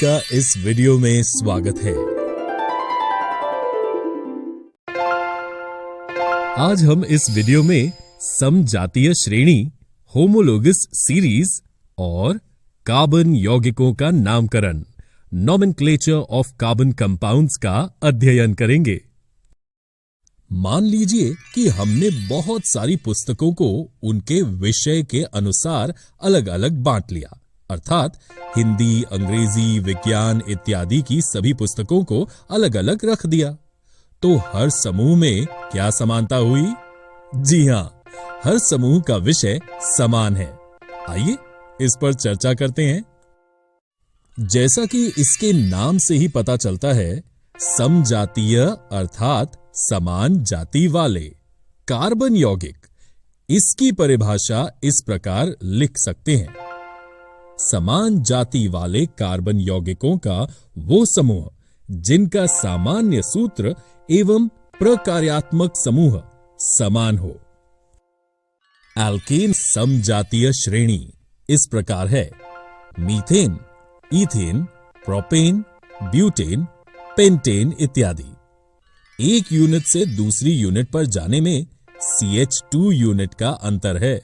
का इस वीडियो में स्वागत है। आज हम इस वीडियो में समजातीय श्रेणी, होमोलोगस सीरीज और कार्बन यौगिकों का नामकरण, नोमेनक्लेचर ऑफ कार्बन कंपाउंड्स का अध्ययन करेंगे। मान लीजिए कि हमने बहुत सारी पुस्तकों को उनके विषय के अनुसार अलग अलग बांट लिया, अर्थात हिंदी, अंग्रेजी, विज्ञान इत्यादि की सभी पुस्तकों को अलग अलग रख दिया। तो हर समूह में क्या समानता हुई? जी हां, हर समूह का विषय समान है। आइए इस पर चर्चा करते हैं। जैसा कि इसके नाम से ही पता चलता है, समजातीय अर्थात समान जाति वाले कार्बन यौगिक, इसकी परिभाषा इस प्रकार लिख सकते हैं। समान जाति वाले कार्बन यौगिकों का वो समूह जिनका सामान्य सूत्र एवं प्रकार्यात्मक समूह समान हो। एल्केन समजातीय श्रेणी इस प्रकार है: methane, ethane, propane, butane, pentane इत्यादि। एक यूनिट से दूसरी यूनिट पर जाने में CH2 यूनिट का अंतर है।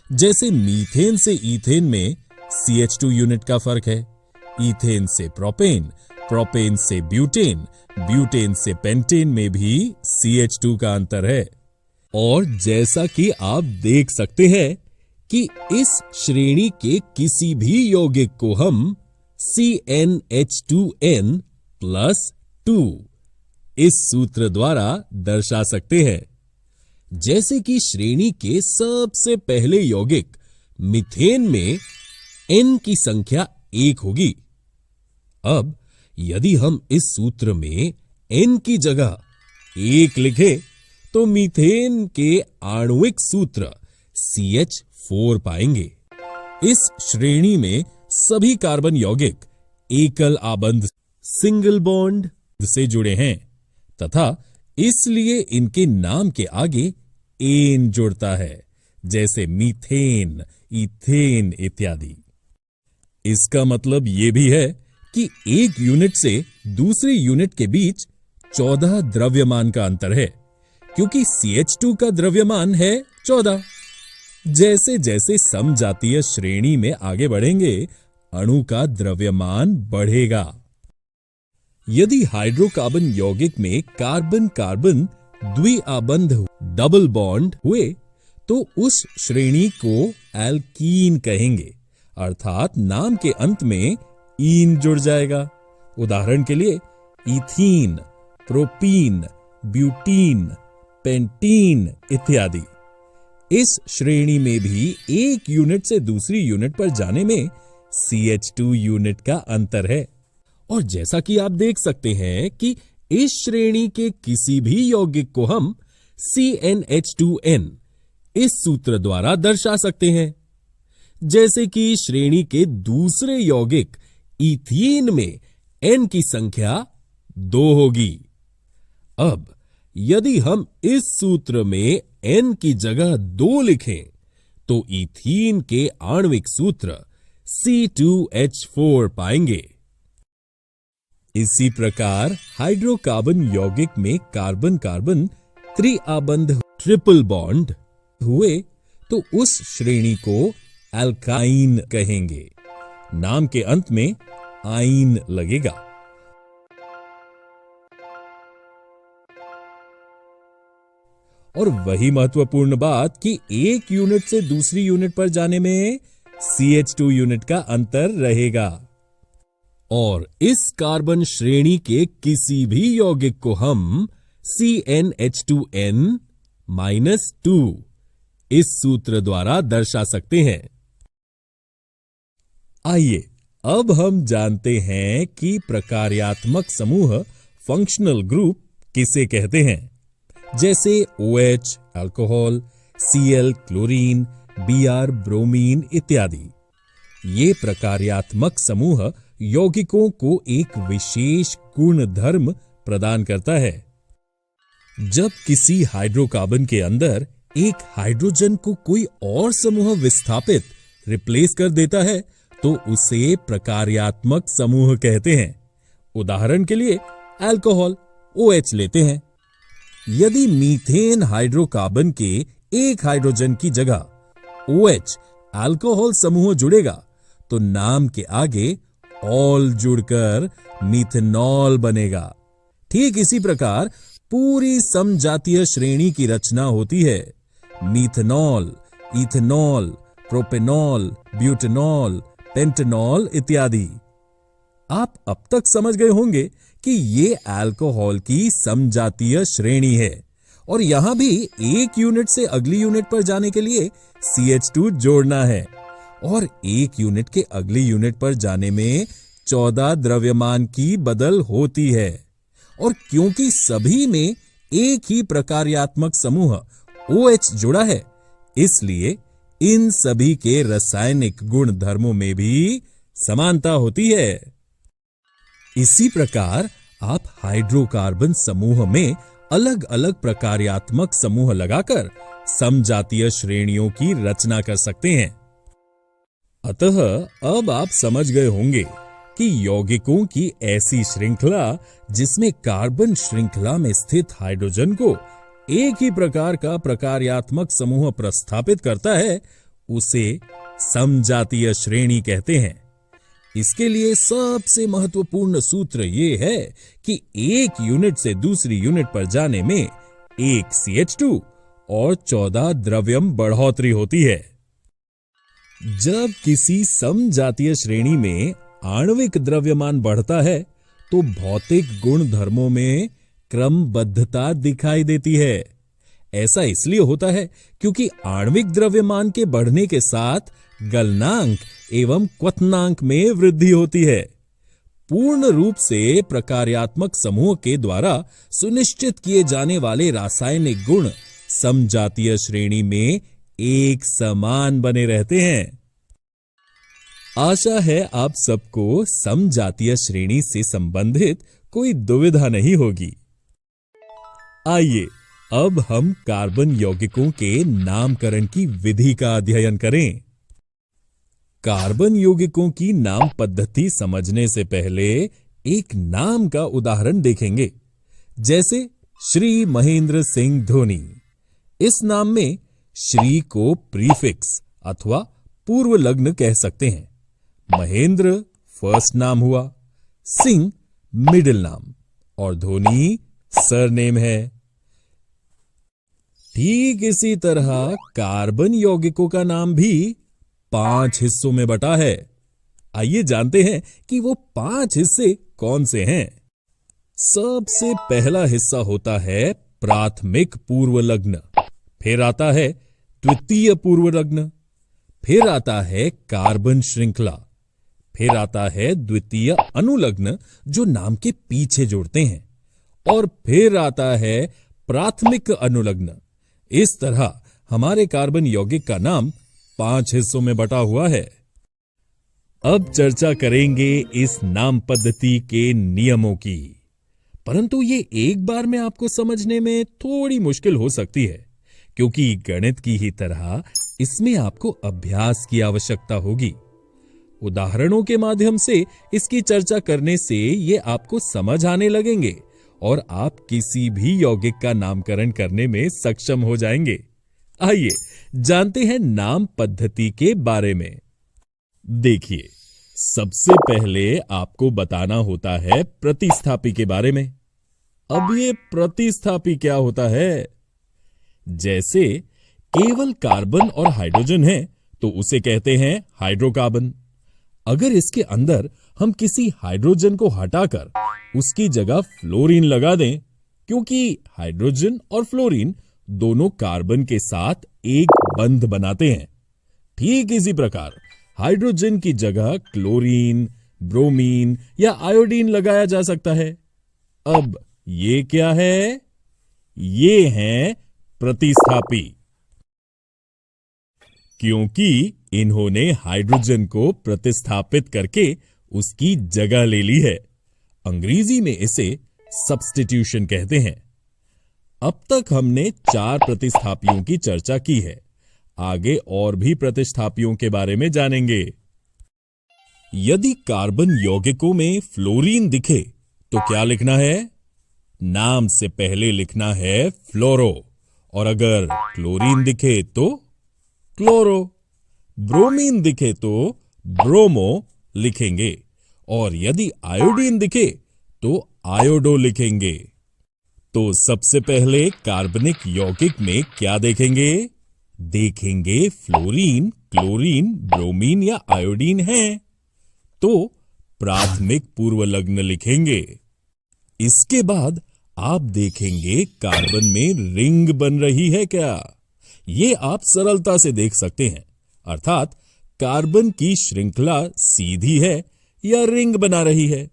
जैसे मीथेन से ईथेन में CH2 यूनिट का फर्क है, ईथेन से प्रोपेन, प्रोपेन से ब्यूटेन, ब्यूटेन से पेंटेन में भी CH2 का अंतर है। और जैसा कि आप देख सकते हैं कि इस श्रेणी के किसी भी यौगिक को हम CnH2n+2 इस सूत्र द्वारा दर्शा सकते हैं। जैसे कि श्रेणी के सबसे पहले यौगिक मीथेन में N की संख्या 1 होगी। अब यदि हम इस सूत्र में N की जगह 1 लिखें तो मीथेन के आणविक सूत्र CH4 पाएंगे। इस श्रेणी में सभी कार्बन यौगिक एकल आबंध सिंगल बॉन्ड से जुड़े हैं तथा इसलिए इनके नाम के आगे एन जुड़ता है, जैसे मीथेन, ईथेन इत्यादि। इसका मतलब यह भी है कि एक यूनिट से दूसरी यूनिट के बीच 14 द्रव्यमान का अंतर है, क्योंकि CH2 का द्रव्यमान है 14। जैसे जैसे समजातीय श्रेणी में आगे बढ़ेंगे, अणु का द्रव्यमान बढ़ेगा। यदि हाइड्रोकार्बन यौगिक में कार्बन कार्बन द्विआबंध डबल बॉन्ड हुए तो उस श्रेणी को एल्कीन कहेंगे, अर्थात नाम के अंत में ईन जुड़ जाएगा। उदाहरण के लिए ईथीन, प्रोपीन, ब्यूटीन, पेंटीन इत्यादि। इस श्रेणी में भी एक यूनिट से दूसरी यूनिट पर जाने में CH2 यूनिट का अंतर है। और जैसा कि आप देख सकते हैं कि इस श्रेणी के किसी भी यौगिक को हम CnH2n इस सूत्र द्वारा दर्शा सकते हैं। जैसे कि श्रेणी के दूसरे यौगिक ईथीन में N की संख्या 2 होगी। अब यदि हम इस सूत्र में N की जगह 2 लिखें तो ईथीन के आणविक सूत्र C2H4 पाएंगे। इसी प्रकार हाइड्रोकार्बन यौगिक में कार्बन कार्बन त्रिआबंध ट्रिपल बॉन्ड हुए तो उस श्रेणी को एल्काइन कहेंगे। नाम के अंत में आइन लगेगा। और वही महत्वपूर्ण बात कि एक यूनिट से दूसरी यूनिट पर जाने में CH2 यूनिट का अंतर रहेगा। और इस कार्बन श्रेणी के किसी भी यौगिक को हम CnH2n-2 इस सूत्र द्वारा दर्शा सकते हैं। आइए अब हम जानते हैं कि प्रकार्यात्मक समूह फंक्शनल ग्रुप किसे कहते हैं। जैसे OH alcohol, Cl chlorine, Br bromine इत्यादि। ये प्रकार्यात्मक समूह यौगिकों को एक विशेष गुण धर्म प्रदान करता है। जब किसी हाइड्रोकार्बन के अंदर एक हाइड्रोजन को कोई और समूह विस्थापित रिप्लेस कर देता है तो उसे प्रकार्यात्मक समूह कहते हैं। उदाहरण के लिए अल्कोहल OH लेते हैं। यदि मीथेन हाइड्रोकार्बन के एक हाइड्रोजन की जगह OH अल्कोहल समूह जुड़ेगा तो नाम के आगे ऑल जुड़कर मिथेनॉल बनेगा। ठीक इसी प्रकार पूरी समजातीय श्रेणी की रचना होती है। Methanol, ethanol, propanol, butanol, pentanol इत्यादि। आप अब तक समझ गए होंगे कि ये अल्कोहल की समजातीय श्रेणी है और यहां भी एक यूनिट से अगली यूनिट पर जाने के लिए CH2 जोड़ना है और एक यूनिट के अगली यूनिट पर जाने में 14 द्रव्यमान की बदल होती है। और क्योंकि सभी में एक ही प्रकार्यात्मक समूह OH जुड़ा है, इसलिए इन सभी के रासायनिक गुण धर्मों में भी समानता होती है। इसी प्रकार आप हाइड्रोकार्बन समूह में अलग अलग प्रकार्यात्मक समूह लगाकर समजातीय श्रेणियों की रचना कर सकते हैं। अतः अब आप समझ गए होंगे कि यौगिकों की ऐसी श्रृंखला जिसमें कार्बन श्रृंखला में स्थित हाइड्रोजन को एक ही प्रकार का प्रकार्यात्मक समूह प्रस्थापित करता है, उसे समजातीय श्रेणी कहते हैं। इसके लिए सबसे महत्वपूर्ण सूत्र यह है कि एक यूनिट से दूसरी यूनिट पर जाने में एक CH2 और 14 द्रव्यम बढ़ोतरी होती है। जब किसी समजातीय श्रेणी में आणविक द्रव्यमान बढ़ता है तो भौतिक गुण धर्मों में क्रमबद्धता दिखाई देती है। ऐसा इसलिए होता है क्योंकि आणविक द्रव्यमान के बढ़ने के साथ गलनांक एवं क्वथनांक में वृद्धि होती है। पूर्ण रूप से प्रकार्यात्मक समूह के द्वारा सुनिश्चित किए जाने वाले रासायनिक गुण समजातीय श्रेणी में एक समान बने रहते हैं। आशा है आप सबको समजातीय श्रेणी से संबंधित कोई दुविधा नहीं होगी। आइए अब हम कार्बन यौगिकों के नामकरण की विधि का अध्ययन करें। कार्बन यौगिकों की नाम पद्धति समझने से पहले एक नाम का उदाहरण देखेंगे, जैसे श्री महेंद्र सिंह धोनी। इस नाम में श्री को प्रीफिक्स अथवा पूर्व लग्न कह सकते हैं। महेंद्र फर्स्ट नाम हुआ, सिंह मिडिल नाम और धोनी सरनेम है। ठीक इसी तरह कार्बन यौगिकों का नाम भी 5 हिस्सों में बटा है। आइए जानते हैं कि वो 5 हिस्से कौन से हैं। सबसे पहला हिस्सा होता है प्राथमिक पूर्व लग्न, फिर आता है द्वितीय पूर्व लग्न, फिर आता है कार्बन श्रृंखला, फिर आता है द्वितीय अनुलग्न जो नाम के पीछे जोड़ते हैं, और फिर आता है प्राथमिक अनुलग्न। इस तरह हमारे कार्बन यौगिक का नाम 5 हिस्सों में बटा हुआ है। अब चर्चा करेंगे इस नाम पद्धति के नियमों की, परंतु ये एक बार में आपको समझने में थोड़ी मुश्किल हो सकती है, क्योंकि गणित की ही तरह इसमें आपको अभ्यास की आवश्यकता होगी। उदाहरणों के माध्यम से इसकी चर्चा करने से ये आपको समझ आने लगेंगे और आप किसी भी यौगिक का नामकरण करने में सक्षम हो जाएंगे। आइए जानते हैं नाम पद्धति के बारे में। देखिए, सबसे पहले आपको बताना होता है प्रतिस्थापी के बारे में। अब ये प्रतिस्थापी क्या होता है? जैसे केवल कार्बन और हाइड्रोजन है तो उसे कहते हैं हाइड्रोकार्बन। अगर इसके अंदर हम किसी हाइड्रोजन को हटाकर उसकी जगह फ्लोरीन लगा दें, क्योंकि हाइड्रोजन और फ्लोरीन दोनों कार्बन के साथ एक बंध बनाते हैं, ठीक इसी प्रकार हाइड्रोजन की जगह क्लोरीन, ब्रोमीन या आयोडीन लगाया जा सकता है। अब ये क्या है? ये हैं प्रतिस्थापी, क्योंकि इन्होंने हाइड्रोजन को प्रतिस्थापित करके उसकी जगह ले ली है। अंग्रेजी में इसे सब्स्टिट्यूशन कहते हैं। अब तक हमने 4 प्रतिस्थापियों की चर्चा की है। आगे और भी प्रतिस्थापियों के बारे में जानेंगे। यदि कार्बन यौगिकों में फ्लोरीन दिखे तो क्या लिखना है? नाम से पहले लिखना है फ्लोरो, और अगर क्लोरीन दिखे तो क्लोरो, ब्रोमीन दिखे तो ब्रोमो लिखेंगे, और यदि आयोडीन दिखे तो आयोडो लिखेंगे। तो सबसे पहले कार्बनिक यौगिक में क्या देखेंगे? देखेंगे फ्लोरीन, क्लोरीन, ब्रोमीन या आयोडीन है तो प्राथमिक पूर्वलग्न लिखेंगे। इसके बाद आप देखेंगे कार्बन में रिंग बन रही है क्या। ये आप सरलता से देख सकते हैं, अर्थात कार्बन की श्रृंखला सीधी है या रिंग बना रही है।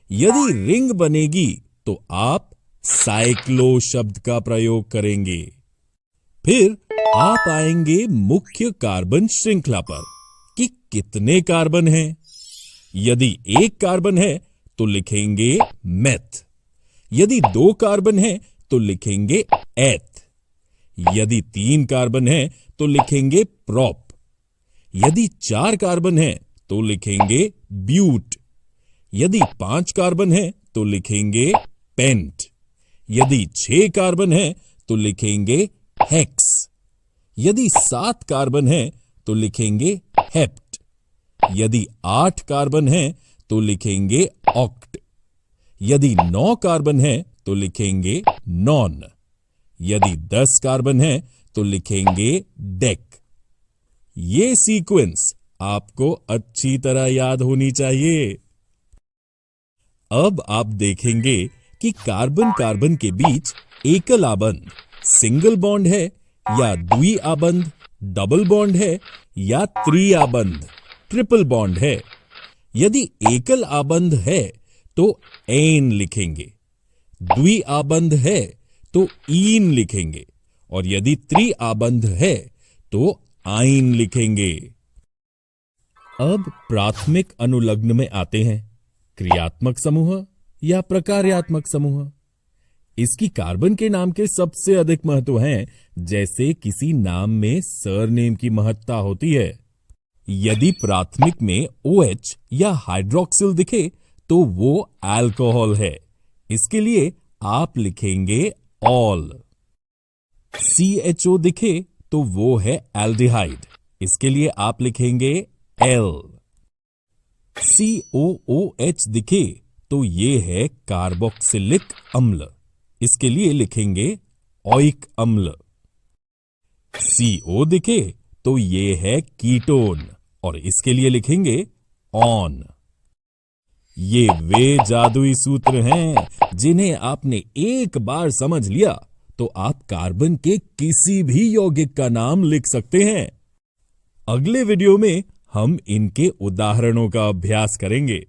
यदि रिंग बनेगी तो आप साइक्लो शब्द का प्रयोग करेंगे। फिर आप आएंगे मुख्य कार्बन श्रृंखला पर कि कितने कार्बन हैं। यदि एक कार्बन है तो लिखेंगे मेथ, यदि 2 कार्बन है तो लिखेंगे एथ, यदि 3 कार्बन है तो लिखेंगे प्रोप, यदि 4 कार्बन है तो लिखेंगे ब्यूट, यदि 5 कार्बन है तो लिखेंगे पेंट, यदि 6 कार्बन है तो लिखेंगे हेक्स, यदि 7 कार्बन है तो लिखेंगे हेप्ट, यदि 8 कार्बन है तो लिखेंगे ऑक्ट, यदि 9 कार्बन है तो लिखेंगे नॉन, यदि 10 कार्बन है तो लिखेंगे डेक। ये सीक्वेंस आपको अच्छी तरह याद होनी चाहिए। अब आप देखेंगे कि कार्बन कार्बन के बीच एकल आबंध सिंगल बॉन्ड है या द्वि आबंध डबल बॉन्ड है या त्रि आबंध ट्रिपल बॉन्ड है। यदि एकल आबंध है तो एन लिखेंगे, द्वि आबंध है तो ईन लिखेंगे, और यदि त्रि आबंध है तो आइन लिखेंगे। अब प्राथमिक अनुलग्न में आते हैं, क्रियात्मक समूह या प्रकार्यात्मक समूह। इसकी कार्बन के नाम के सबसे अधिक महत्व हैं, जैसे किसी नाम में सरनेम की महत्ता होती है। यदि प्राथमिक में OH या हाइड्रोक्सिल दिखे तो वो अल्कोहल है, इसके लिए आप लिखेंगे ऑल। CHO दिखे तो वो है एल्डिहाइड, इसके लिए आप लिखेंगे एल। COOH दिखे तो ये है कार्बोक्सिलिक अम्ल, इसके लिए लिखेंगे ओइक अम्ल। CO दिखे तो ये है कीटोन, और इसके लिए लिखेंगे ऑन। ये वे जादुई सूत्र हैं जिन्हें आपने एक बार समझ लिया तो आप कार्बन के किसी भी यौगिक का नाम लिख सकते हैं। अगले वीडियो में हम इनके उदाहरणों का अभ्यास करेंगे।